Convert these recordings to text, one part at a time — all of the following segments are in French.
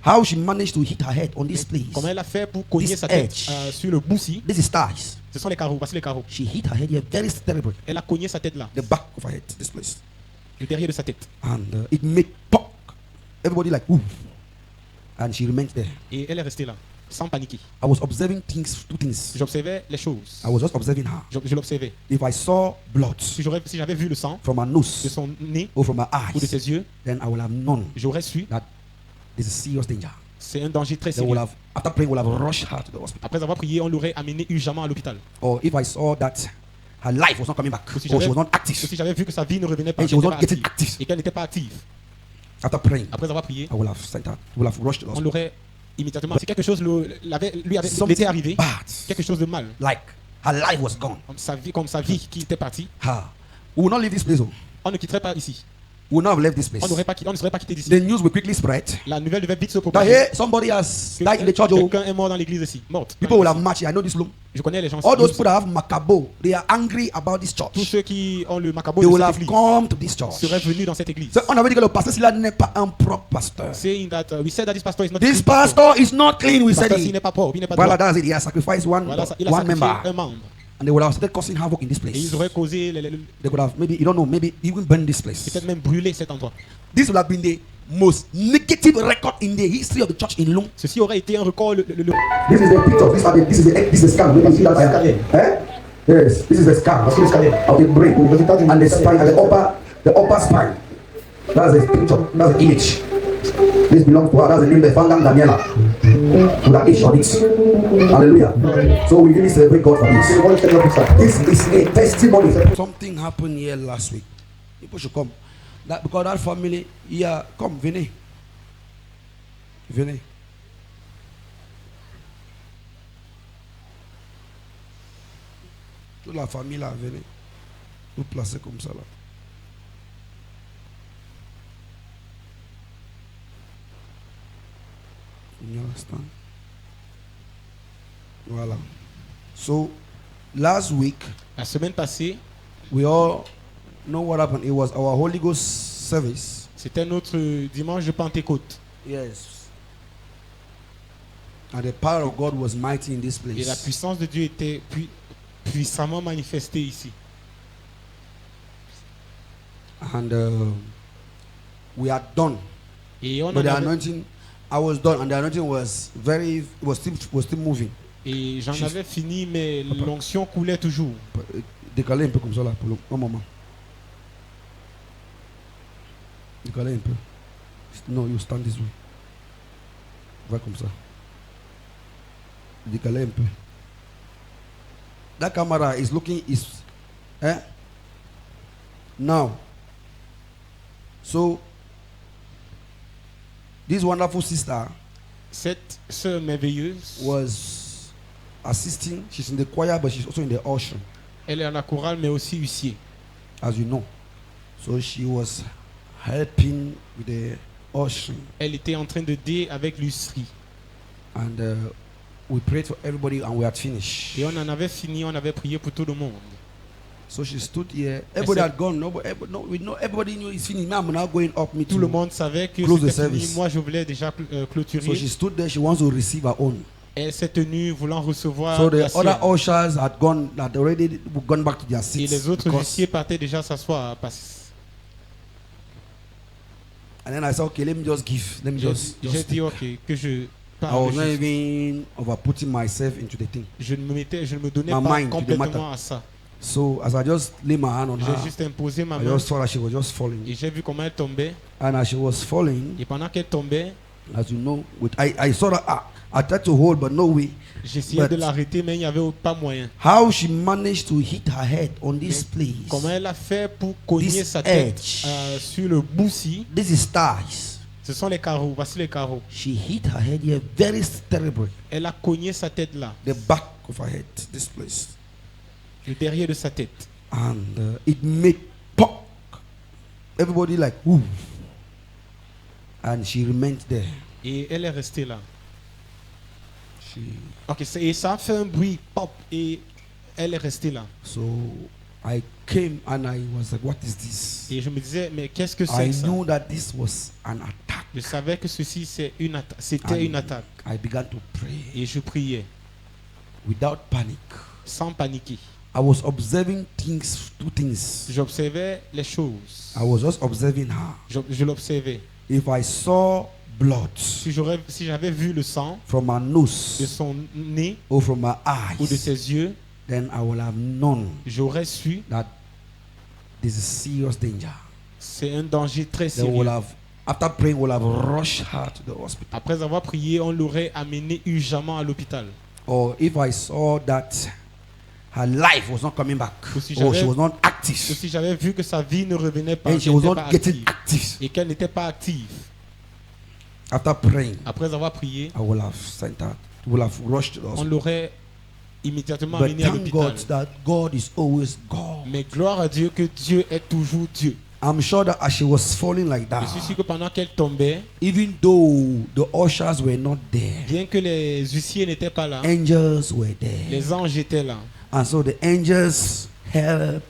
How she managed to hit her head on this place. Comment elle a fait pour cogner This sa tête edge. sur le bout ci? This is thighs. Ce sont les carreaux. Voici les carreaux. She hit her head here very terribly. Elle a cogné sa tête là, The back of her head, this place. le derrière de sa tête. And it made pop. Everybody like, ooh. And she remained there. Et elle est restée là, sans paniquer. I was observing two things. J'observais les choses. I was just observing her. Je l'observais. If I saw blood Si j'avais vu le sang from her de nose son nez or from her ou de eyes, ses yeux, then I will have known j'aurais su that this is serious danger. c'est un danger très They will sérieux. have, after praying, will have rushed her to the hospital. Après avoir prié, on l'aurait amené urgemment à l'hôpital. Or if I saw that her life was not coming back, Ou si or she j'avais- was not ou active, si j'avais vu que sa vie ne revenait pas, and she qu'elle was n'était not pas getting active, active, et qu'elle n'était pas active, after praying, après avoir prié, I will have sent her, will have rushed to the on hospital. l'aurait immédiatement. Si quelque chose lui avait Something arrivé, bad, quelque chose de mal, like her life was gone. comme sa vie qui était partie, We will not leave this place. Oh. on ne quitterait pas ici. We will not have left this On place. ne serait pas quitté d'ici. The news will quickly spread La nouvelle devait vite se that propager. hey, somebody has Que died in the church. Oh. quelqu'un est mort dans l'église ici, morte. People will have marched. I know this room. Je connais les gens. All those people that have macabo, they are angry about this Tous church. ceux qui ont le macabo They de will cette have église come to this church. seraient venus dans cette église. So, on avait dit que le pasteur Sila n'est pas un propre pasteur. Saying that we said that this pastor is not This clean pastor is not clean, we said Pasteur, s'il it. n'est pas propre, il n'est pas Voilà, droit. that's it. He has sacrificed one Voilà, il a sacrifié member. un membre. And they would have started causing havoc in this Et ils place. auraient causé, They could have, maybe, you don't know, maybe even burned this place. peut-être même brûlé cet endroit. This would have been the most negative record in the history of the church in Lung. Ceci aurait été un record. This is the picture. This is the scan. You can see that scan. Yes, this is the scan. Of the brain and the spine and the upper spine. That's the picture. That's the image. This belongs to her. That's the name, the Fangang Daniela. With that H on it. Hallelujah. So we really celebrate God for this. This is a testimony. Something happened here last week. People should come. Because that family, yeah, come, venez. Venez. Toute la famille là, venez. Vous placez comme ça là. You understand? Voilà. So, last week, La semaine passée, we all know what happened. It was our Holy Ghost service. c'était notre dimanche de Pentecôte. Yes. And the power of God was mighty in this Et la place. puissance de Dieu était puissamment manifestée ici. And we are done. Et on But en the avait, anointing, I was done, and the anointing was still moving. et j'en avais fini, mais l'onction coulait toujours. Décalez un peu comme ça là, pour un moment. Décalez un peu. No, you stand this way. Va comme ça. Décalez un peu. That camera is looking now. So this wonderful sister Cette sœur merveilleuse, was assisting. She's in the choir, but she's also in the usher, elle est en la chorale, mais aussi huissier. as you know. So she was helping with the ushering. Elle était en train de dé avec l'huisserie. And we prayed for everybody and we had finished. Et on en avait fini, on avait prié pour tout le monde. So she stood here. Everybody had gone. Everybody knew it's finished. Now I'm now going up. Me Tout le too. monde savait que Close the c'était fini. service. Moi, je voulais déjà So clôturer. she stood there. She wants to receive her own. Elle s'est tenue voulant recevoir So the la sienne. other ushers had already gone back to their Et seats. les autres because- huissiers partaient déjà s'asseoir. And then I said, okay, let me just give. Let me just. J'ai dit, ok, que je I parle. was not even over putting myself into the thing. Je ne me donnais My pas mind to the matter. complètement à ça. So as I just lay my hand on J'ai her, juste imposé ma I main just saw that she was just falling. et j'ai vu comment elle tombait. And as she was falling, Et pendant qu'elle tombait, as you know, I saw that I tried to hold, but no way. j'essayais But- de l'arrêter, mais il n'y avait pas moyen. How she managed to hit her head on this Comment place. elle a fait pour cogner This sa tête edge. sur le bout-ci? This is thighs. Ce sont les carreaux. Voici les carreaux. She hit her head here very terribly. Elle a cogné sa tête là, The back of her head, this place. le derrière de sa tête. And it made pop. Everybody like, ooh. And she remained there. Et elle est restée là. She, Ok, et ça a fait un bruit pop et elle est restée là. so I came and I was like, what is this? Et je me disais, mais qu'est-ce que c'est I que ça? knew that this was an attack. Je savais que ceci c'était une attaque. I began to pray Et je priais without panic. sans paniquer. I was observing two things. J'observais les choses. I was just observing her. Je l'observais. If I saw blood Si j'avais vu le sang from her de nose son nez or from her ou de eyes, ses yeux, then I would have known j'aurais su that this is serious danger. c'est un danger très They will sérieux. have, after praying, will have rushed her to the hospital. Après avoir prié, on l'aurait amené urgemment à l'hôpital. Or if I saw that her life was not coming back, Ou si or she j'avais- was not Ou active, si j'avais vu que sa vie ne revenait pas, and she qu'elle was n'était not pas getting active, active, et qu'elle n'était pas active, after praying, après avoir prié, I will have sent her, will have rushed to the on hospital. l'aurait immédiatement But amené à thank l'hôpital. God that God is always God. Mais gloire à Dieu que Dieu est toujours Dieu. I'm sure that as she was falling like Je suis that, sûr que pendant qu'elle tombait, even though the ushers were not there, bien que les huissiers n'étaient pas là, angels were there. les anges étaient là. And so the angels helped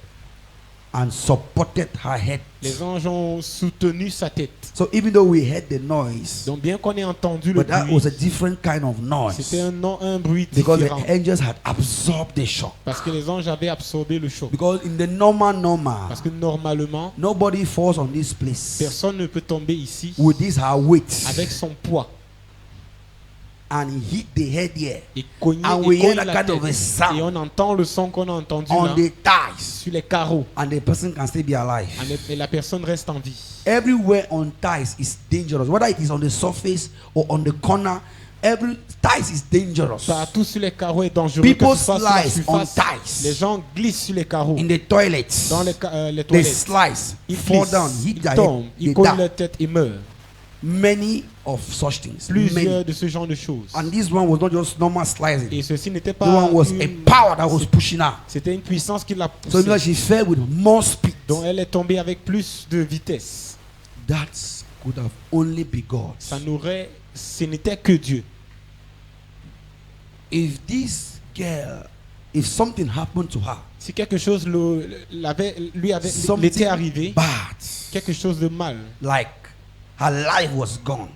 and supported her head. Les anges ont soutenu sa tête. So even though we heard the noise, Donc bien qu'on ait entendu le but that bruit, was a different kind of c'était noise un bruit because différent. the angels had absorbed the shock. Parce que les anges avaient absorbé le choc. Because in the normal, Parce que normalement, nobody falls on this place personne ne peut tomber ici with this her weight avec son poids and hit the head here et cogner And et we hear cogne that la kind tête. of a sound Et on entend le son qu'on a entendu on là, the thighs, sur les carreaux. and the person can still be alive. Et la personne reste en vie. Everywhere on ties is dangerous, whether it is on the surface or on the corner. Every ties is dangerous. Partout sur les carreaux est dangereux. Que People ce soit sur la slice on surface, ties. les gens glissent sur les carreaux. In the toilets, Dans les they toilettes. slice, Ils fall glissent, down, hit ils their tombent, head, ils they cognent die. leur tête et meurent. Many of such things. Plusieurs Many. de ce genre de choses. And this one was not just normal slicing. Et ceci n'était This pas one was a power that was pushing her. c'était une puissance qui l'a So poussée. she fell with more speed. Donc elle est tombée avec plus de vitesse. That could have only been God. Ce n'était que Dieu. If this girl, if something happened to her, Si quelque chose l'était something arrivé, bad, quelque chose de mal, like her life was gone,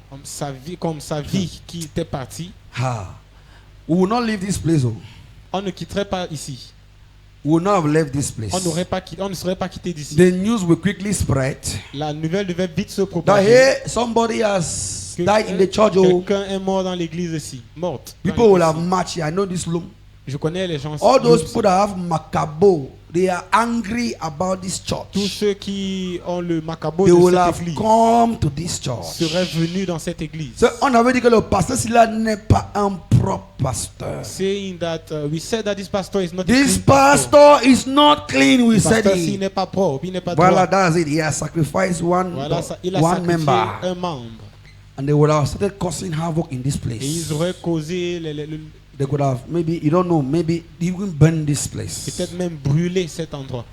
comme sa vie qui était partie, we will not leave this place. Oh. on ne quitterait pas ici. We will not have left this place. On ne serait pas quitté d'ici. The news will quickly spread La nouvelle devait vite se that propager. hey, somebody has died in the church. Oh. Quelqu'un est mort dans l'église ici, morte. dans People will l'église have ici. marched here. I know this room. Je connais les gens. All those people that have macabo, they are angry about this Tous church. ceux qui ont le macabo They de will cette have église come to this church. seraient venus dans cette église. So, on avait dit que le pasteur Silla n'est pas un propre pasteur. Saying that we said that this pastor is not a This clean pastor. pastor is not clean, we Le said pasteur s'il it. n'est pas propre, il n'est pas Voilà, droit. that's it. He has sacrificed one Il a member. sacrifié un membre. And they would have started causing havoc in this Et place. ils auraient causé, They could have, maybe, you don't know, maybe even burn this place. peut-être même brûlé cet endroit.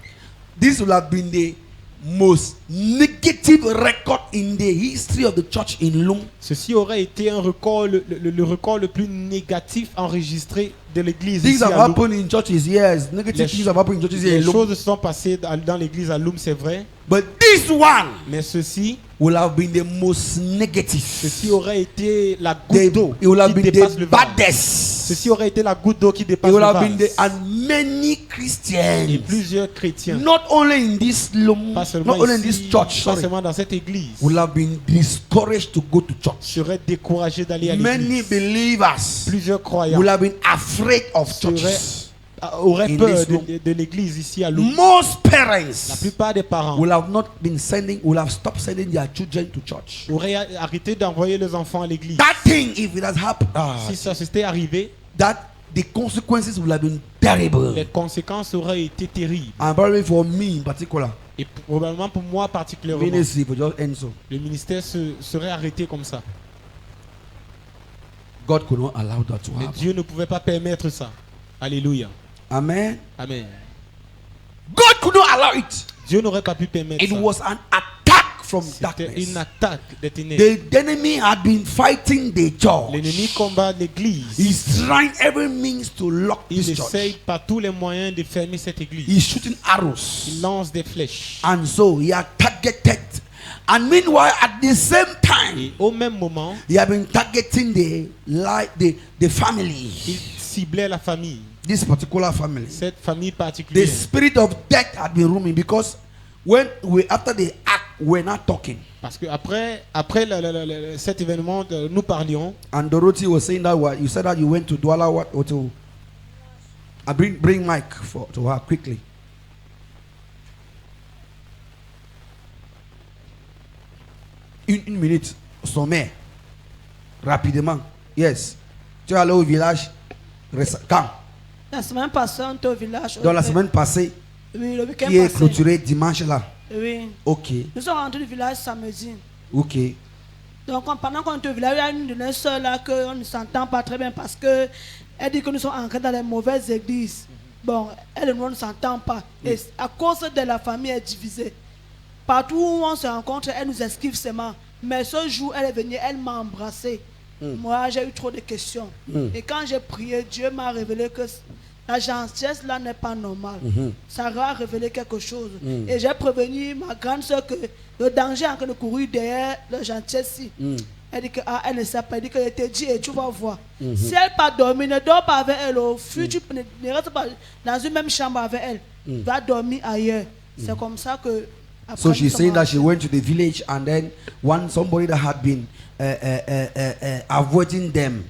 This will have been the most negative record in the history of the church in Lung. Ceci aurait été un record, le record le plus négatif enregistré de l'église. Things ici have à Loum. happened in churches, yes. Negative things have happened in churches here Les in Lung. choses se sont passées dans l'église à Loum, c'est vrai. But this one Mais ceci will have been the most negative. aurait été la goutte d'eau It will have qui been dépasse the le vase. baddest. Ceci aurait été la goutte d'eau qui It dépasse will le have been vase. and many Et Christians, plusieurs chrétiens, not only in this Lung, pas seulement not only in ici, this church, pas sorry, seulement dans cette église, will have been discouraged to go to church. seraient découragés d'aller à Many l'église. believers Plusieurs croyants will have been afraid of churches. auraient In peur this room. de l'église ici à Loum. Most La parents plupart des parents will have not been sending, will have stopped sending their children to church. auraient arrêté d'envoyer leurs enfants à l'église. That thing, if it has happened, Si ça s'était arrivé, the consequences will have been terrible. les conséquences auraient été terribles. And probably for me in particular, Et probablement pour moi particulièrement, ministry for just end so. le ministère serait arrêté comme ça. God could not allow that to Mais happen. Dieu ne pouvait pas permettre ça. Alléluia. Amen. Amen. God could not allow it. Dieu n'aurait pas pu permettre It ça. was an attack from C'était darkness. une attaque des ténèbres. The enemy had been fighting the L'ennemi church. combat l'église. He's trying every means to lock Il this essaye church. par tous les moyens de fermer cette église. He's shooting Il arrows. lance des flèches. And so he had targeted And meanwhile, at the same time, Et au même moment, he had been targeting the family. il ciblait la famille, This particular family. cette famille The particulière. spirit of death had been roaming because after the act, we're not talking. Parce que après cet événement, nous parlions. And Dorothy was saying that you said that you went to Douala or to bring Mike to her quickly. Une minute, sommet. Rapidement. Yes. Tu es allé au village quand? La semaine passée, on était au village. Dans la semaine passée, Oui, le week-end qui est passé. clôturé dimanche là. Oui. Ok. Nous sommes rentrés du village samedi. Ok. Donc, pendant qu'on était au village, il y a une de nos soeurs là qu'on ne s'entend pas très bien parce que elle dit que nous sommes entrés dans les mauvaises églises. Bon, elle et nous ne s'entend pas. Et à cause de la famille est divisée. Partout où on se rencontre, elle nous esquive seulement. Mais ce jour, elle est venue, elle m'a embrassé. Moi, j'ai eu trop de questions. Et quand j'ai prié, Dieu m'a révélé que la gentillesse là n'est pas normale. Ça va révéler quelque chose. Et j'ai prévenu ma grande soeur que le danger est en train de courir derrière la gentillesse ici. Elle dit que elle ne sait pas. Elle dit qu'elle te dit et tu vas voir. Si elle n'a pas dormi, ne dors pas avec elle. Au futur, ne reste pas dans une même chambre avec elle. Va dormir ailleurs. C'est comme ça que. So she's saying that she went to the village and then somebody that had been avoiding them,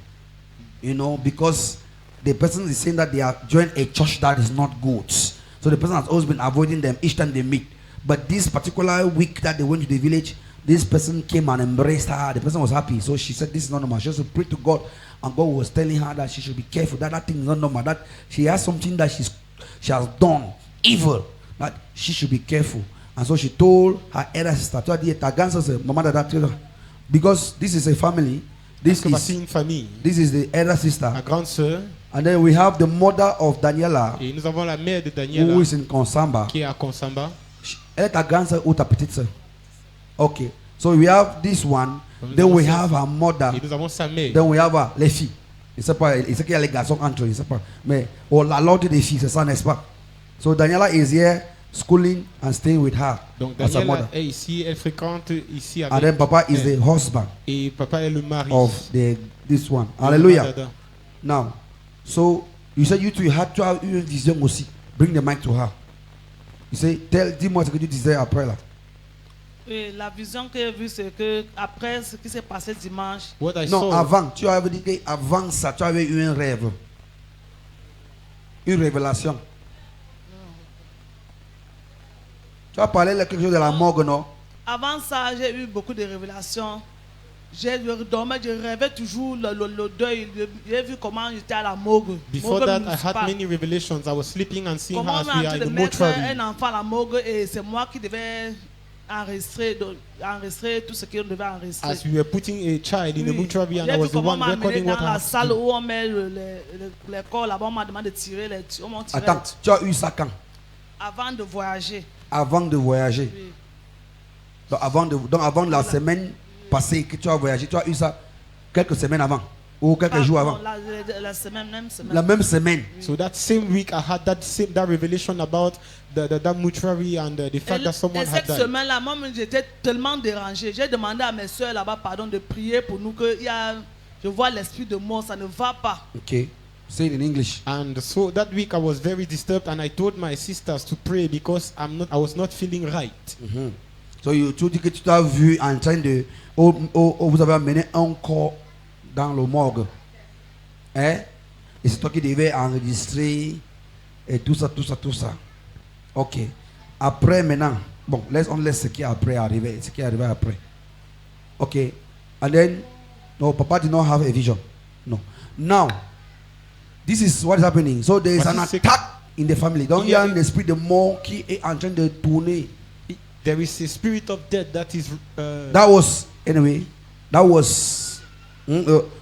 because the person is saying that they have joined a church that is not good. So the person has always been avoiding them each time they meet. But this particular week that they went to the village, this person came and embraced her. The person was happy. So she said, this is not normal. She has to pray to God. And God was telling her that she should be careful. That thing is not normal. That she has something that she has done, evil. That she should be careful. And so she told her elder sister, because this is a family, this une famille. is the elder sister, Ma grande sœur. and then we have the mother of Daniela, Et nous avons la mère de Daniela who is in Konsamba. qui est à Konsamba. Elle est ta grande sœur ou ta petite sœur? Okay, so we have this one, then we have her mother, Et nous avons sa mère. then we have les filles. Il sait pas, il sait qu'il y a les garçons entre eux, il sait pas. Mais la l'ordre des filles, c'est ça, n'est-ce pas? So Daniela is here schooling and staying with her Donc as a mother. Daniela est ici, elle fréquente ici avec And then Papa is elle. the husband Et papa est le mari. of this one. Le Hallelujah. Dada. Now, so you said you had to have une vision aussi. Bring the mic to her. You say, dis-moi ce que tu disais après là. Oui, la vision que j'ai vue, c'est que après ce qui s'est passé dimanche, What I Non, saw, avant, tu avais dit qu'avant ça, tu avais eu un rêve. Une révélation. Tu as parlé de quelque chose de la morgue, non? avant ça, j'ai eu beaucoup de révélations. Je dormais, je rêvais toujours le deuil. J'ai vu comment j'étais à la morgue. before Morgue that, I municipale. had many revelations. I was sleeping and seeing Comment her on as est en we are train in de the mettre mortuary. un enfant à la morgue et c'est moi qui devais enregistrer tout ce qu'on devait enregistrer. As we were putting a child in the Oui. mortuary and J'ai I vu was the comment on one m'a amené recording dans what la happened. salle où on met les corps là-bas. On m'a demandé de tirer les on m'a tiré Attends, tu as eu ça quand? avant de voyager. Avant de voyager. Oui. Donc avant la semaine passée que tu as voyagé, tu as eu ça quelques semaines avant ou quelques jours avant. La semaine, même semaine. La même semaine. So that same week, I had that revelation about that mortuary and the fact that someone Et had cette died. semaine-là, moi, j'étais tellement dérangé. J'ai demandé à mes soeurs là-bas, pardon, de prier pour nous que je vois l'esprit de mort, ça ne va pas. Okay. Say it in English. And so that week I was very disturbed, and I told my sisters to pray because I was not feeling right. So tu dis que tu t'as vu en train de vous avez amené un corps dans le morgue. Hein? Et c'est toi qui devais enregistrer et tout ça. Ok. Après maintenant, bon, on laisse ce qui est après arriver, ce qui est arrivé après. Ok. And then, no, Papa did not have a vision. No. Now, this is what is happening. So there is an Voici ce- attack in the family. Donc il y a un Il y a- esprit de mort qui est en train de tourner. There is a spirit of death that is That was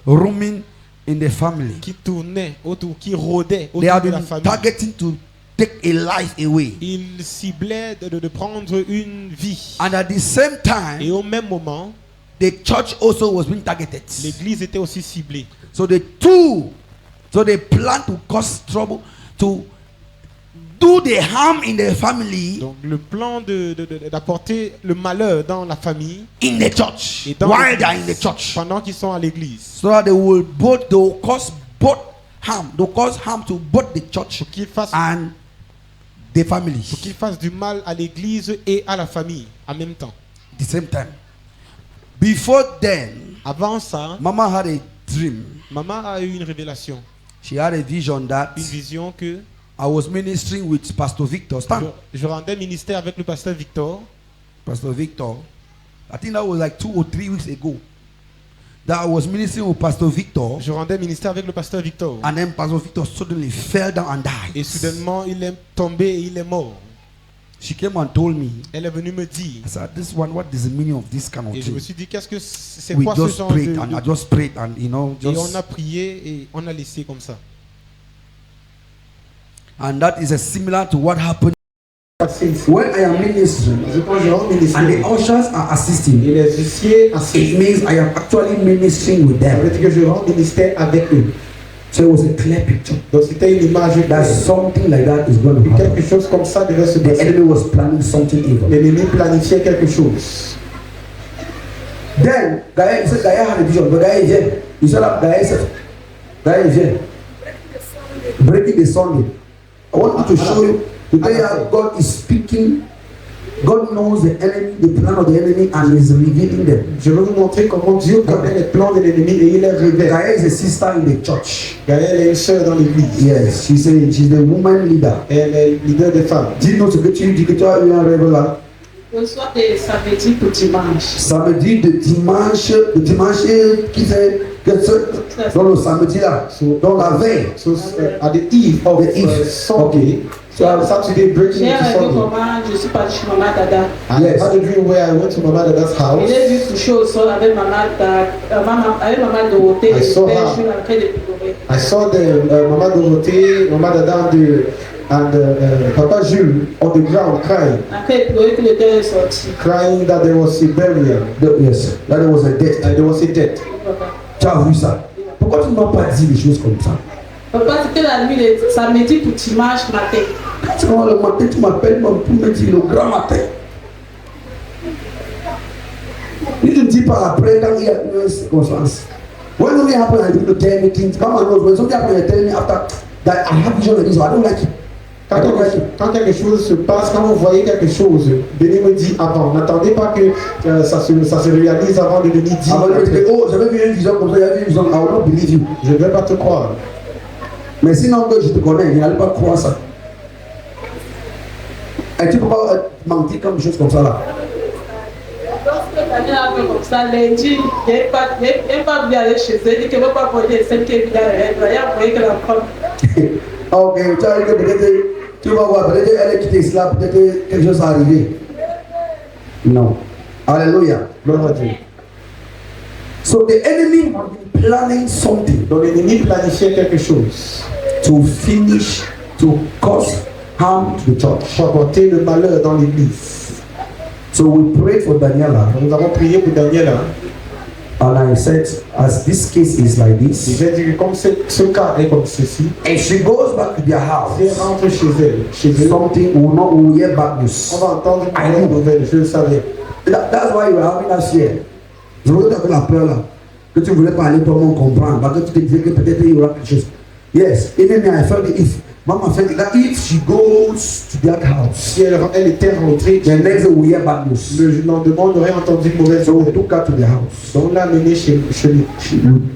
roaming in the family. qui tournait autour, qui rôdait They autour have de la been famille. targeting to take a life away. Il ciblait de prendre une vie. And at the same Et time, au même moment, the church also was being targeted. l'église était aussi ciblée. So they plan to cause trouble, to do the harm in the family Donc le plan d'apporter le malheur dans la famille in the church et dans while they are in l'église, the church, pendant qu'ils sont à l'église, so that they will cause both harm. They will cause harm to both the church pour qu'ils fassent, and the family pour qu'ils fassent du mal à l'église et à la famille en même temps. at the same time. Before then, Avant ça, Mama had a dream. maman a eu une révélation, She had a vision that une vision que I was ministering with Pastor Victor. Stand. je rendais ministère avec le pasteur Victor. Pastor Victor. I think that was like 2 or 3 weeks ago. That I was ministering with Pastor Victor. Je rendais ministère avec le pasteur Victor. And then Pastor Victor suddenly fell down and died. Et soudainement, il est tombé et il est mort. She came and told me. Elle est venue me dire. I said, "This one, what is the meaning of this kind of Et je me thing?" suis dit, qu'est-ce que c'est We quoi ce just genre prayed de... and I just prayed and Et on a just prié et on a laissé comme ça. and that is a similar to what happened Quand when I am ministering je rends and the ministère ushers are assisting. et les huissiers It assistent, means I am actually ministering with ça veut them. dire que je rends ministère avec eux. So it was a clear picture Donc c'était une image that claire. something like that is going to Quelque happen. chose comme ça devait se The passer. enemy was planning something evil. L'ennemi planifiait quelque chose. Then Gaia, he said Gaia had a vision, but Gaia said, he said that Gaia said, breaking the Sunday. I want you to show you today how God is speaking. God knows the enemy, the plan of the enemy, and is revealing them. Je vais vous montrer comment Dieu connaît les plans de l'ennemi et il les révèle. Gaia is a sister in the church. Gaëlle est une sœur dans l'église. Yes, she's the woman leader. Elle est leader des femmes. Do you know ce que tu dis que tu as eu un rêve là? Le soir de samedi pour dimanche. Samedi de dimanche, le dimanche qui fait dans le samedi là, dans la veille. So at the eve of The eve. Sunday, so Saturday breaking J'ai into rêvé Sunday. comment je suis partie chez Maman Dada. I Yes. had a dream where I went to Mama Dada's Je house. l'ai vu coucher au sol avec avec Maman Dorothée. I Et saw je her. suis en train de pleurer. I saw the Mama Dorothée, Mama Dada and Papa Jules on the ground crying, En train de pleurer que le deuil est sorti. crying that there was a burial, Yes, that was a death. and there was a death. Tu as vu ça? Pourquoi tu ne m'as pas dit des choses comme ça? Papa, c'était la nuit de samedi pour dimanche matin. Tu vois, le matin, tu m'appelles pour me dire le grand matin. Il ne dit pas après quand il y a une circonstance. When something happens, I do tell me things. Mama knows when something happens, I tell me after that I have vision of this, so I don't like it. I don't like it. Quand quelque chose se passe, quand vous voyez quelque chose, Béni me dit avant. N'attendez pas que ça se réalise avant de venir dire. Avant de dire, oh, j'avais vu une vision comme ça, j'avais vu une vision, I will not believe you. Je ne vais pas te croire. Mais sinon que je te connais, je n'allais pas croire ça. Et tu peux pas mentir comme chose comme ça là. Lorsque Daniel a fait comme ça, lundi, il n'est pas venu aller chez eux. Il dit qu'il ne veut pas voyer celle qui est venue à la règle. Il a voyé que la femme. Ok, tu as dit que peut-être, tu vas voir, peut-être elle est quittée cela, peut-être quelque chose est arrivé. Non. Alléluia. Gloire à Dieu. So the enemy has been planning something Donc l'ennemi planifiait quelque chose to finish, to cause harm to the church. pour apporter le malheur dans l'église. So we prayed for Daniela, Nous avons prié pour Daniel. and I said, as this case is like Et this, j'ai dit que comme ce cas est comme ceci, and she goes back to their si elle house, rentre chez eux, something will hear bad on news. va entendre une mauvaise nouvelle. Je le savais. That's why you are having us here. Je voulais t'avoir la peur là. Que tu voulais parler, tout le monde comprendre. Parce que tu te disais que peut-être il y aura quelque chose. Yes, even me, I felt it. If Mama felt that if she goes to that house, Si elle était rentrée, the next day we hear bad news. le lendemain, on aurait entendu une mauvaise So we nouvelle. took her to the house. Donc on l'a amenée chez lui.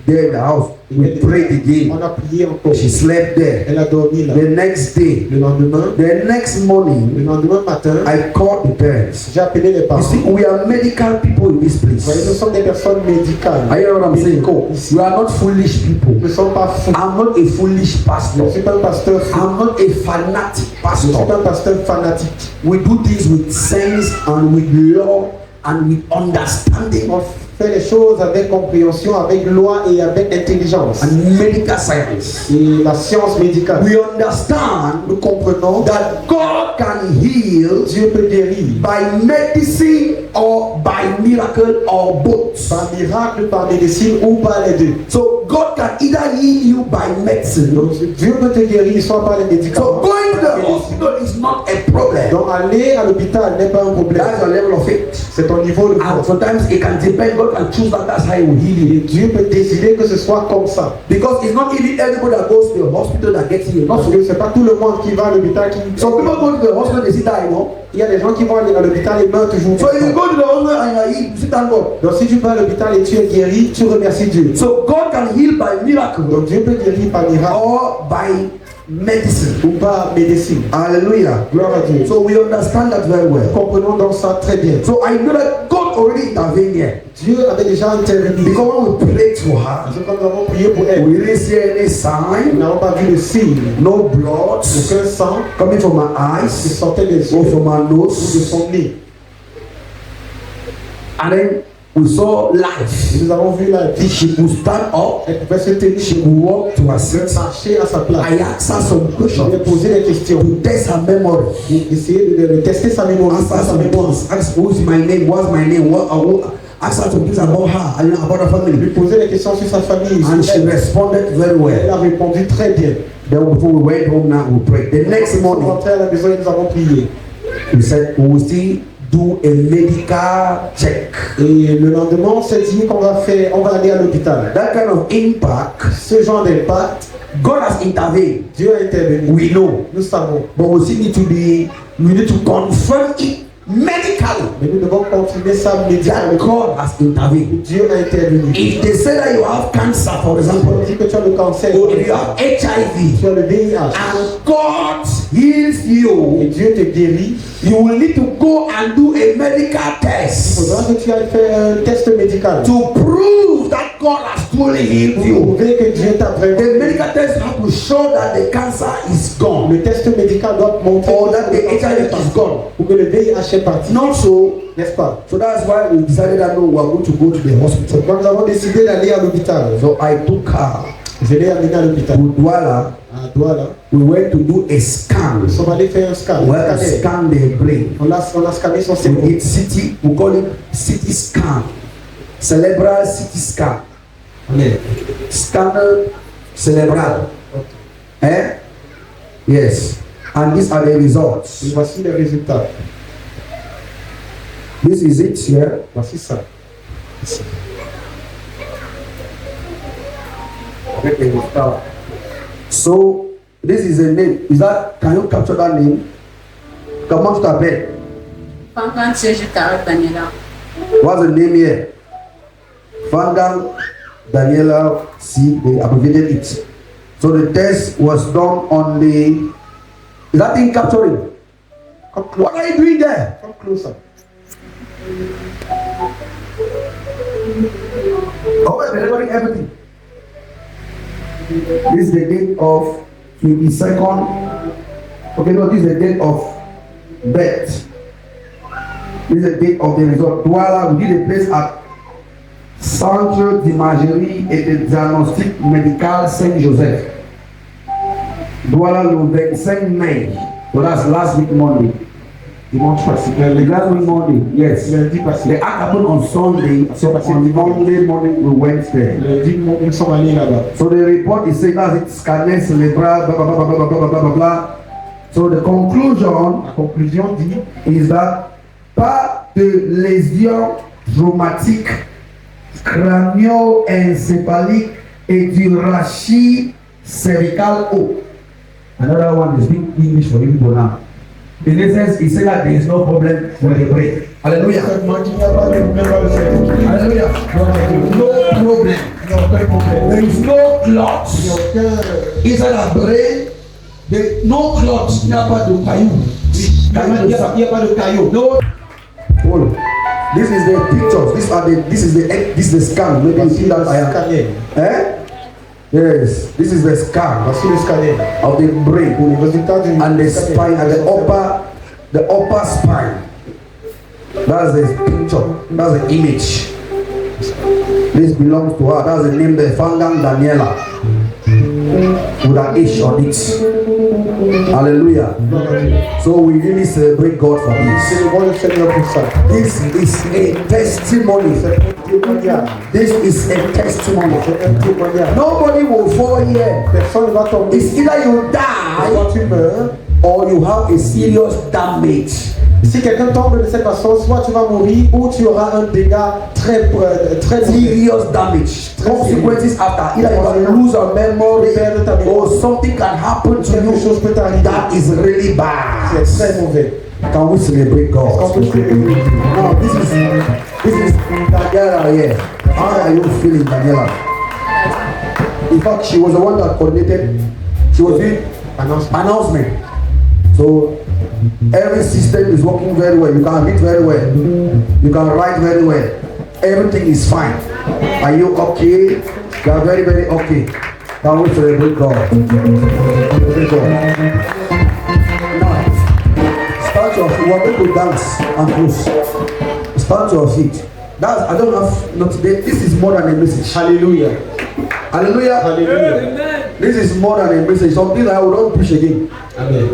There in the house, we prayed again. On a prié encore. She slept there. Elle a dormi là. The next day, Le lendemain, the next morning, le lendemain matin, I called the parents. j'ai appelé les You parents. see, we are medical people in this Vous voyez, nous place. sommes des personnes médicales. I hear what I'm saying? Médicaux. We are not foolish people. Nous ne sommes pas fous. I'm not a foolish Je pastor. ne suis pas un pasteur fou. I'm not a fanatic Je ne suis pas pastor. un pasteur fanatique. We do things with sense and with law and with understanding of fait les choses avec compréhension, avec loi et avec intelligence. And medical science. Et la science médicale. We understand Nous comprenons that God can heal Dieu peut guérir by medicine or by miracle or both. par miracle, par médecine ou par les deux. So God can either heal you by medicine. Donc Dieu peut te guérir soit par les So médicaments. going to the hospital is not a problem. Donc aller à l'hôpital n'est pas un problème. That's your level of faith. C'est ton niveau de And foi. sometimes it can depend. God can choose that. That's how He will heal Et you. Dieu peut décider que ce soit comme ça. Because it's not even everybody that goes to the hospital that gets healed. Not Parce so. que c'est pas tout le monde qui va à l'hôpital qui. Some people go to the hospital, they sit down, you know. Il y a des gens qui vont aller à l'hôpital et meurent toujours. So if you go to the hospital and you are healed, you sit down, God. Donc si tu vas à l'hôpital et tu es guéri, tu remercies Dieu. So God can heal by miracle Donc Dieu peut guérir par miracle or by medicine. ou par médecine. Hallelujah. Gloire à Dieu. So we understand that very well. Comprenons donc ça très bien. So I know that God already intervened here. Dieu avait déjà intervenu. Because when we prayed for her, Parce que quand nous avons prié pour elle, we didn't see any nous sign, n'avons pas vu le signe. no blood Aucun sang coming from her qui eyes sortait des or yeux from her ou de nose. son nez. And then we saw life. Nous avons vu la vie. She could stand up, Elle pouvait se tenir, she could walk to her seat. marcher à sa place. I asked her some Je lui ai questions posé des questions to test her memory. pour essayer de tester sa mémoire. Ask her some things. Ask who's my name, what's my name, ask her some things about her and about her Je lui family. posais des questions sur sa famille. And sur she elle. responded very Elle well. a répondu très bien. Then before we went home now, we prayed. The next Nous sommes morning, rentrés à la maison et nous avons prié. we said we will still do a medical check. Et le lendemain, on s'est dit qu'on va aller à l'hôpital. That kind of impact, Ce genre d'impact, God has intervened. Dieu a intervenu. We know. Nous savons. But we need to confirm it medically Mais nous devons confirmer ça that médicalement. God has intervened. Dieu a intervenu. If they say that you have cancer, for On example, dit que tu as le cancer, or if you have HIV, tu as le VIH, and God heals et you, Dieu te guérit, you will need to go and do a medical il test faudra que tu ailles faire un test médical to prove that God has truly healed pour you. prouver que Dieu t'a The vraiment. medical test has to show that the cancer is gone Le test médical doit montrer or that the HIV is gone. pour que le VIH est parti, Not so. n'est-ce pas? So that's why we decided that no, we are going to go to the hospital. Quand nous avons décidé d'aller à l'hôpital, So I took her je l'ai amené à l'hôpital. to Douala. À Douala, We went to do a scan. nous sommes allés faire un scan. We had to scan the brain. On a scanné son We cerveau. did CT, we call it CT scan. Cerebral CT scan. Scanner cerebral. Eh? Yes. And these are the Et results. voici les résultats. This is it here. Voici ça. So this is a name. Is that, can you capture that name? Comment tu t'appelles? Fangan Sejitara Daniela. What's the name here? Fangang Daniela C. They abbreviated it. So the test was done on the. Is that thing capturing? Come close. What are you doing there? Come closer. Oh, we're recording everything. This is the date of 22nd. Okay, no, this is the date of birth. This is the date of the result. Douala, we did a place at Centre d'imagerie et de diagnostic médical Saint-Joseph. Douala le 25 mai. So that's last week Monday. Dimanche passé. The last week Monday, yes. Lundi passé. The act happened on Sunday, so on Monday morning we went there. Lundi, nous sommes allés là-bas. So the report is saying that it's scanner cerebral, blah, blah, blah, blah, blah, blah, blah, blah, blah. So the conclusion La conclusion dit is that pas de lésion traumatique crânio-encéphalique et du rachis cervical haut. Another one is speaking English for you now. In essence, he said that there is no problem with the brain. Hallelujah. certainement qu'il n'y a pas de problème dans le cerveau. Hallelujah. No problem. Il n'y a aucun problème. There is no Il n'y a clots aucun. inside the brain. No clots. Il n'y a pas de caillou. Il n'y a pas de caillot. No. Hold on. This is the pictures. This is the scan. Maybe you see that I am. Scanner. Eh? Yes. This is the scan Voici le scanner. of the brain Pour les résultats du and the scanner. spine and the upper spine. That's the picture. That's the image. This belongs to her. That's the name there. Fangang Daniela. With an H on it. Hallelujah. So we really celebrate God for this. Célébrons le Seigneur pour ça. This is a testimony. Témoignage. This is a testimony. C'est un témoignage. Nobody will fall here. Personne ne va tomber. It's either you Soit die tu meurs, or you have a serious damage. si quelqu'un tombe de cette façon, soit tu vas mourir ou tu auras un dégât très mauvais. Serious damage. Consequences after. Either you can lose your memory or something can happen to Quelque chose you peut t'arriver. that is really C'est bad. très mauvais. Can we celebrate Est-ce qu'on God? peut célébrer? Now this is Daniela here. How are you feeling, Daniela? In fact, she was the one that coordinated. She was doing announcement. So every system is working very well. You can read very well. You can write very well. Everything is fine. Are you okay? You are very, very okay. Can we celebrate God? Celebrate God. Now, start your feet. We are going to dance and close. Start your feet. That's, I don't have not today. This is more than a message. Hallelujah. Hallelujah. Hallelujah. This is more than a message. Something I will not preach again. Amen.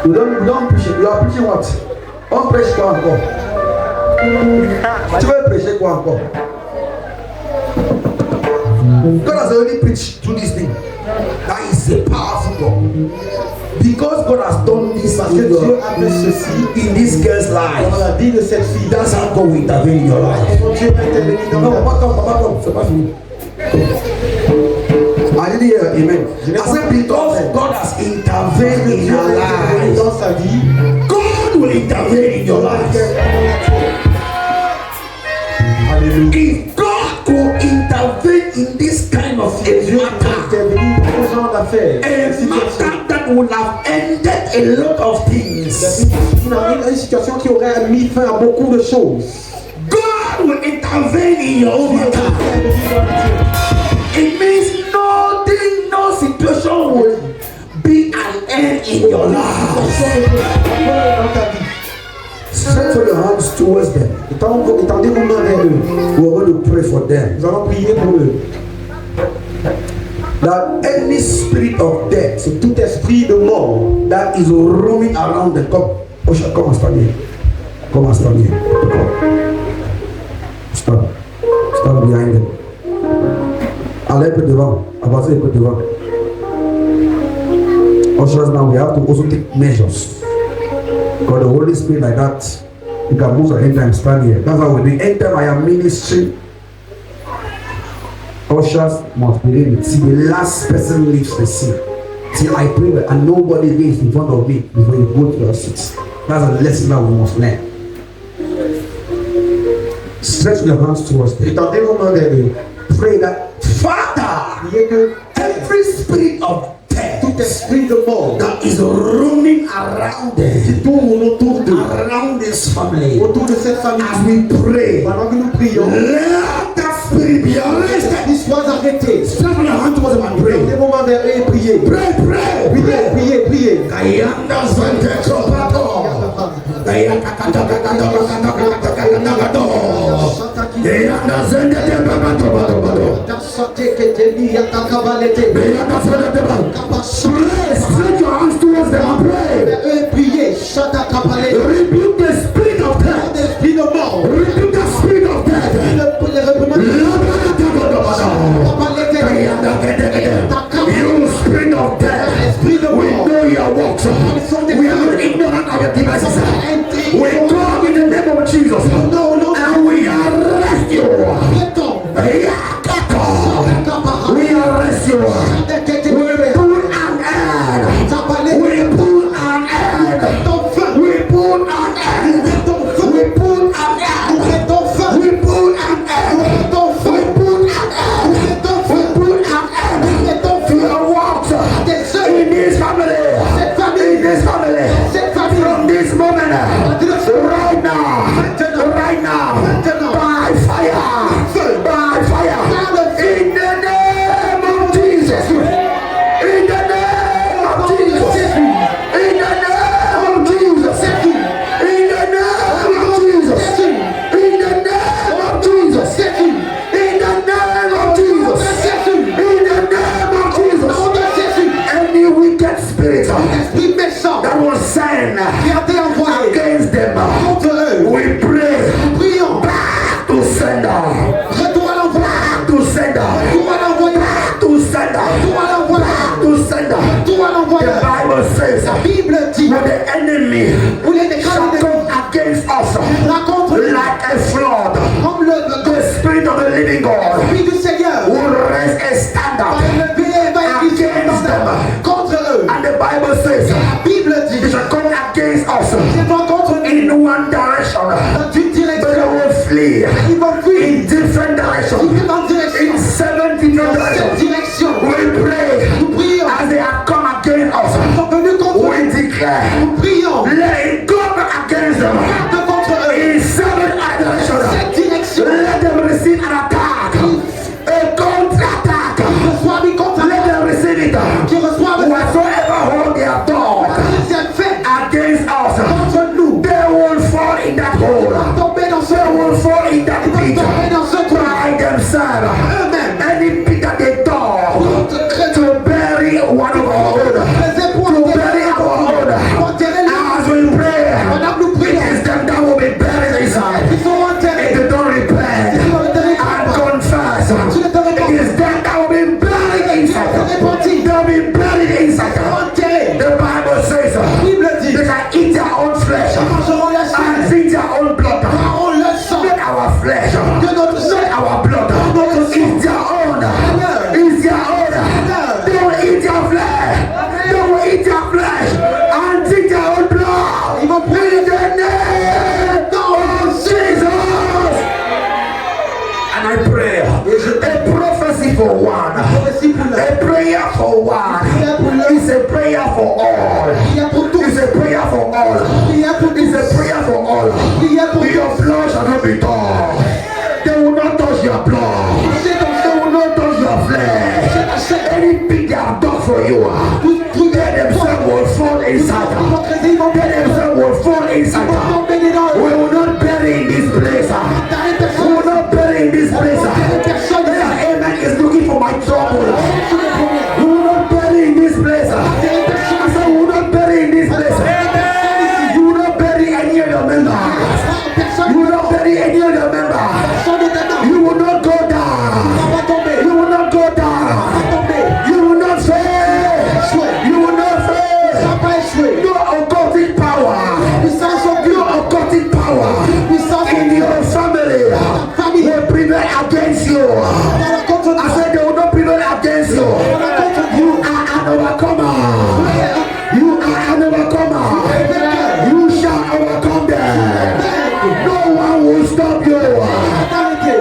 We don't preach it. You are preaching what? On prêche quoi encore? Tu veux prêcher quoi encore? God has already preached through this thing. That is a powerful God. Because God has done this Parce que Dieu a fait ceci in this girl's dans life. la vie de cette fille. That's how God will intervene in your life. Comment Dieu va intervenir dans Non, ta vie. papa, c'est pas fini. I didn't hear amen. I said because God has intervened in Dieu your a intervenu life, dans sa vie. God will intervene in your life. Alléluia. If God could intervene in this kind of a Dieu a matter, intervenu dans ce genre d'affaires. a matter that would have ended a lot of things, Une situation qui aurait mis fin à beaucoup de choses. God will intervene in your own matter. It means nothing, no situation will be an end in your life. Stretch your hands towards them. Étendez vos mains vers eux. We are going to pray for them. Nous allons prier pour eux. That any spirit of death Tout esprit de mort that is roaming around them. Come, Osha, come and stand here. Come and stand here. Come. Stand. Stand behind them. Allez un peu devant. Avancez un peu devant. Ushers, now we have to also take measures. Because the Holy Spirit like that, you can move at any time, stand here. That's how we do. Anytime I am ministering, ushers must be ready. Till the last person leaves the scene. Till I pray and nobody lays in front of me before you go to your seats. That's a lesson that we must learn. Stretch your hands towards them. Étendez vos mains vers eux. Pray that, Father, Priez que every spirit of tout death esprit de mort that is roaming around them, tourne autour d'eux, around this family, autour de cette famille. as we pray, Pendant que nous prions, let that spirit be arrested. qu'ils soient arrêtés. Stretch your hands towards them and Étendez pray. vos mains vers eux et priez. Pray, pray, Priez, pray. priez, priez. Kayanda Sante Kopato. Kayanda Katakatakatakatakatakatakato. Kayanda Sante Kopato. Kayanda Sante Kopato. Stretch your hands towards them and pray. Priez. Chata kapalete. Rebuke the spirit of death. Esprit de mort. Rebuke the spirit of death. Les reprimandes. You spirit of death, we know your works. We are not ignorant of your devices. We come in the name of Jesus and we arrest you. We arrest you. We put an end. We put an end. We put an end. We put an end. We put an end. To your works in this family. In this family. From this moment. Right now. By fire. By fire. In the name of Jesus. enemy où les grands shall ennemis come against us rencontrent like a flood. comme The Spirit of the living God l'Esprit du Seigneur will raise a va standard lever et va écrire against them. contre eux. And the Bible says La Bible they dit shall come against us qu'ils vont contre nous in one direction, dans une but they direction. will flee Ils vont fuir in different directions, différentes directions. in 7 different Dans cette directions. direction, We pray nous prions. as they have come against us. Ils sont venus contre nous. We declare, Nous prions. let it go against them De contre eux. in 7 directions. Cette direction. Let them receive an attack, a counter-attack. Reçoit mis contre Let them receive it. qui reçoivent Whatsoever hold their dog deuxième fait against us, contre nous. they will fall in that hole. Tomber dans ce They will fall in that pit tomber dans ce trou. by themselves. Eux-mêmes. Any pit that they dug to bury one of our own, to bury our own. As we pray, it is them that will be buried inside. Ils sont enterrés. If they don't repent and confess, it is them that will be buried inside. They'll be buried inside. The Bible says Bible dit. they can eat their own flesh Mangeront la chair. and drink their own blood. On le sang. Let our flesh, Que notre sang. let our blood is their own. Is their own. They will eat their flesh. They will eat their flesh and drink their own blood. Ils vont In the name of Jesus. And I pray a prophecy for one, a prayer for one. It's a prayer for all. It's a prayer for all. It's a prayer for all. Your blood shall not be touched. They will not touch your blood. They will not touch your flesh. Anything they have done for you, they themselves will fall inside. They themselves will fall inside. We will not bury in this place. We will not bury in this place. Amen is looking for my trouble. We will not bury in this place. I said we will not bury in this place. You will not bury any of your members. You will not bury any of your members. You will not go down. You will not go down. You will not fail. You will not fail. No occultic power. No occultic power in your family will prevail against you. I said they will not prevail against you. You are an overcomer. You are an overcomer. You shall overcome them. No one will stop you.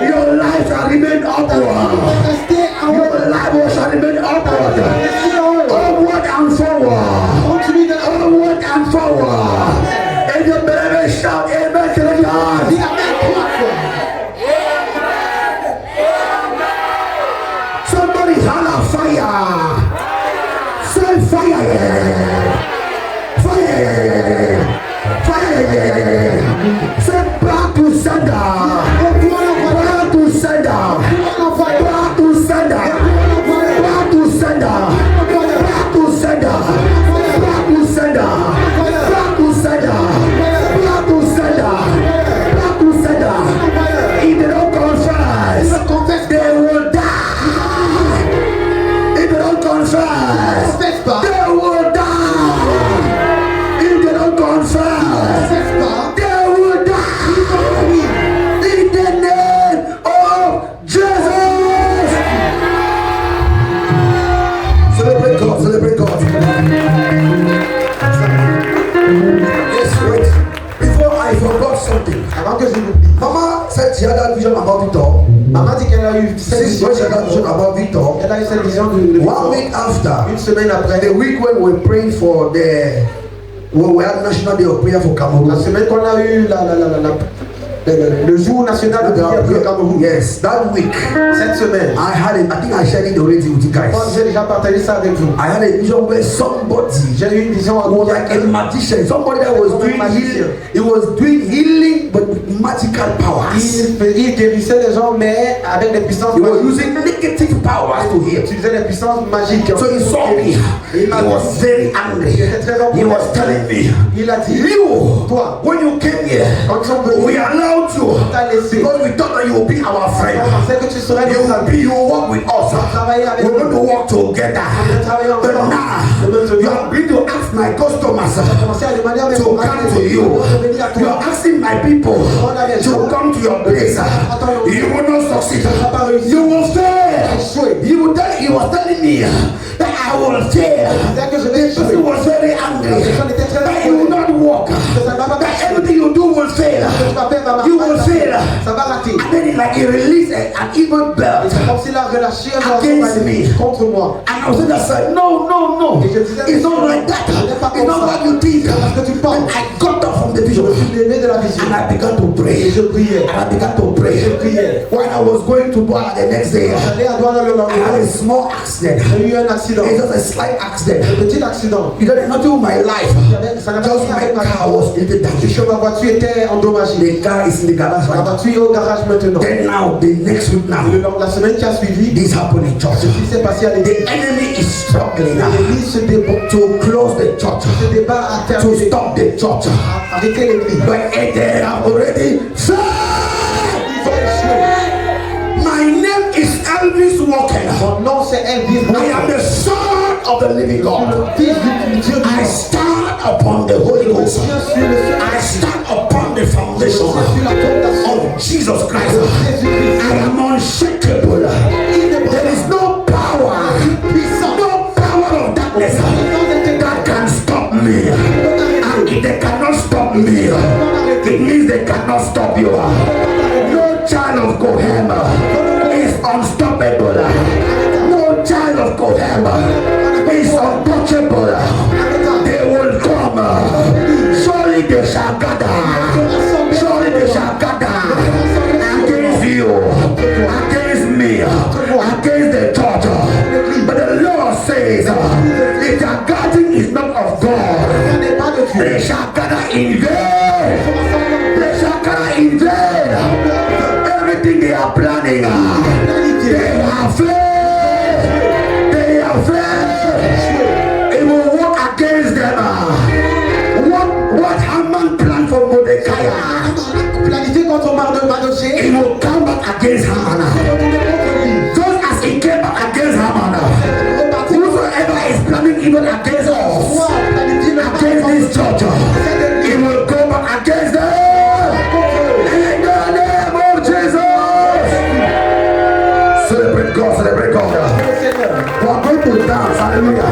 Your life shall remain upward. Your life shall remain upward. Upward and forward. Upward and forward. And the believer shout amen to the Lord. Somebody holler fire. Say fire. Fire. Fire. Say back to sender. Back to sender. Back to sender. Back to sender. Back to sender. Back to sender. Back to sender. Back to sender. Back to sender. If they don't confess, they will die. If they don't confess, they will die. If they don't confess, they will die. In the name of Jesus. Celebrate God, celebrate God. Yes, wait. Before I forgot something. Avant que je l'oublie. Mama said she had that vision about Victor. Maman dit qu'elle a eu cette Since vision. when she had that vision about Victor, Elle a eu cette vision de 1 week after, Une semaine après, the week when we were praying for we had National Day of Prayer for la Cameroon. semaine qu'on a eu le jour national de prière pour le Cameroun. Yes, that week Cette semaine, I think I shared it already with you guys. moi j'ai déjà partagé ça avec vous. I had a vision where somebody J'ai eu une vision was like a magician, somebody that was doing healing. He was doing healing but with magical powers. Il guérissait les gens, mais avec des puissances He was magiques. using negative powers to Il heal. utilisait des puissances magiques. So he saw me. He was very angry. He was telling me, Il a dit, you, toi, when you came here, quand ils sont venus, we allowed you t'as laissé. because we thought that you would be our friend. On pensait que tu serais You nos will amis. be, you will work with us. Travailler avec We're nous. going to work together. travailler But ensemble. now, you are going to act like my customers Commencez à demander à mes to come to you. venir à You toi. are asking my people to come to your place. You will not succeed. You will fail. He was telling me that I will fail. Dès que je vais He was very angry. That you will not walk. That everything you do will fail. You will fail. ça va rater. And then he released an evil belt Comme s'il a relâché un against me. contre moi. And I was like, no. It's not like that. It's not what you think. And I got up from the vision. Je suis levé de la vision. And I began to pray. Et je priais. And I began to pray. Je priais. When I was going to Douala the next day, J'allais à Douala le I had a lendemain. small accident. J'ai eu un accident. It's just a slight accident. Un petit accident. It had nothing with my life. Ça n'a pas Just rien avec my ma car was in the damage. Ma voiture était endommagée. The car is in the garage La right now. voiture est au garage maintenant. Then now, the next week now, La semaine qui a suivi, this happened in church. ce qui s'est passé à The l'église. enemy is struggling now L'église se débat, to close the church, se débat à to terminer, stop the church. à arrêter l'église. But they have already failed. Ils ont échoué. My name is Elvis Walker. Mon nom c'est Elvis I am the son of the living God. le fils du Dieu I stand upon the Holy Ghost. I stand upon the foundation of Jesus Christ. I am unshakable. There is no power of darkness that can stop me. And if they cannot stop me, it means they cannot stop you. No child of Kohem is unstoppable. No child of Kohem is untouchable. They will come. Surely they shall gather. Surely they shall gather against you, against me, against the church. But the Lord says, if their gathering is not of God, they shall gather in vain. They shall gather in vain. Everything they are planning, they have failed. They have failed. It will work against them. What Haman planned for Mordecai, Planifié contre Mardochée. it will come back against Haman. Just as it came back against Haman, whosoever is planning evil against us, against this church, it will go back against them. In the name of Jesus. Celebrate God, celebrate God. We are going to dance, hallelujah.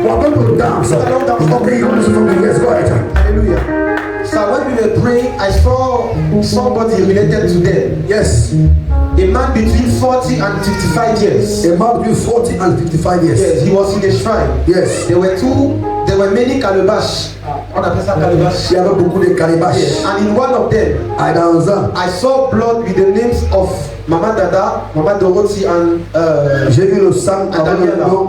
We are going to dance. Okay, you want to say something? Yes, go ahead. Hallelujah. So when we were praying, I saw somebody related to them. Yes, A man between 40 and 55 years. a man between 40 and 55 years. Yes, he was in a shrine. Yes, There were many calabash. On appelle ça calabash. il y avait beaucoup de calebaches. Yes. And in one of them, Dans un, I saw blood with the names of Mama Dada, Mama Dorothy, and j'ai vu le sang avec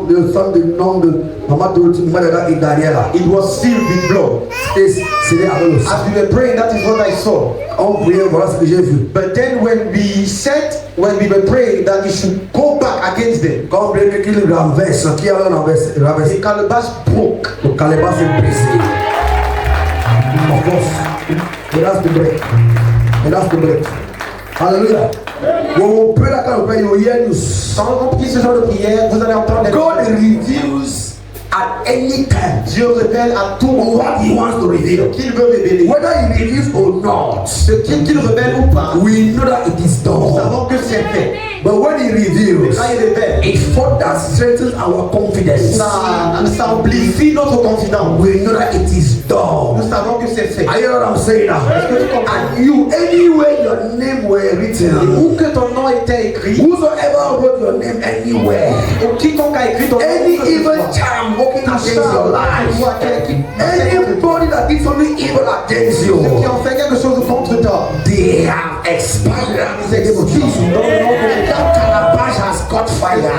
le sang du nom de Maman Dorothy, Maman Dada et Daniela. it was filled with blood. Et c'était avec le sang. As we were praying, that is what I saw. On priait, voilà ce que j'ai vu. But then when we were praying that we should go back against them, Quand on priait qu'il renverse, qui avait renversé, the calabash broke. le calebasse est brisé. Of course, it has to break. It has to break. Hallelujah. When we pray that kind of prayer, you will hear news. Quand on prie ce genre de prière, vous allez entendre des God reveals at any time Dieu révèle à tout moment what He wants to reveal. qu'il veut révéler. Whether He reveals or not, Ce qu'il révèle ou pas, we know that it is nous done. savons que c'est fait. But when He reveals, Quand il révèle, it further strengthens our confidence. ça amplifie notre confidence. We know that it is Nous done. savons que c'est fait. I hear what I'm saying now. Est-ce que tu comprends? And you, anywhere your name were written, Où que ton nom était écrit, whosoever wrote your name anywhere, ou quiconque a écrit ton nom, any evil charm working against your life, anybody that did something evil against you, qui ont fait quelque chose contre toi, they have expired. That calabash has caught fire.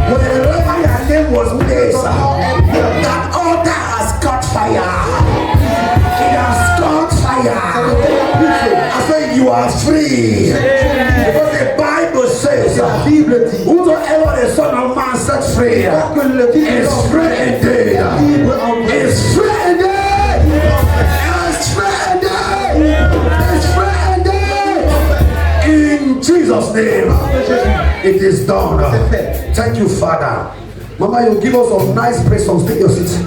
Wherever your name was placed, that altar has caught fire. It has caught fire. I say you are free. Because the Bible says, whosoever the Son of Man set free is free indeed. Is free indeed. Is free indeed. Is free indeed. In Jesus' name, it is done. Thank you, Father. Mama, you give us some nice praise songs. Take your seat.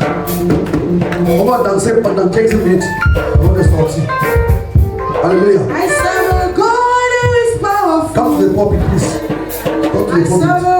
On va danser pendant 15 minutes. On va sortir. Alléluia. I serve a God who is powerful. Come to the pulpit, please. Come to the pulpit.